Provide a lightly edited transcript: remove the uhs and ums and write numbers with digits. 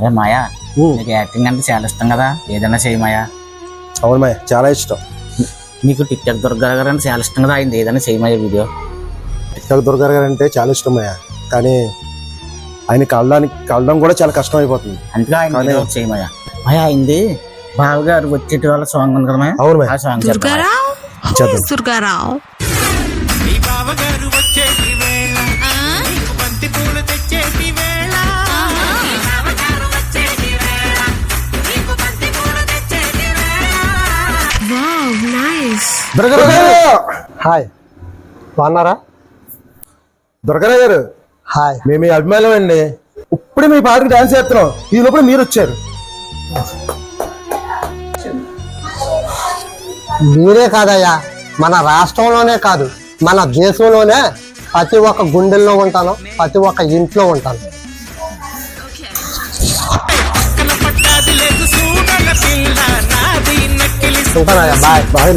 అరే మాయా, నీకు యాక్టింగ్ అంటే చాలా ఇష్టం కదా, ఏదైనా చేయి మాయా. అవును మాయ, చాలా ఇష్టం. నీకు టిక్ టాక్ దుర్గా గారు అంటే చాలా ఇష్టం కదా, ఆయన ఏదైనా చేయి మాయా వీడియో. టిక్టాక్ దుర్గా గారు అంటే చాలా ఇష్టం మాయ, కానీ ఆయన కలడం కూడా చాలా కష్టం అయిపోతుంది. అందుకే ఆయన వీడియో చేయి మాయా. మాయా అయింది బావగారు వచ్చేటి వాళ్ళ సాంగ్ ఉంది కదా మాయా. అవును మాయ, ఆ సాంగ్ చేద్దాం. దుర్గారావు హాయ్ బాగున్నారా? దుర్గారావు గారు హాయ్, మేము మీ అభిమానం అండి. ఇప్పుడే మీ పాటకి డాన్స్ చేస్తున్నాం, ఈ లోపల మీరు వచ్చారు. మీరే కాదయ్యా, మన రాష్ట్రంలోనే కాదు మన దేశంలోనే ప్రతి ఒక్క గుండెల్లో ఉంటాను, ప్రతి ఒక్క ఇంట్లో ఉంటాను. ఉంటానయ్యా, బాయ్ బాయ్.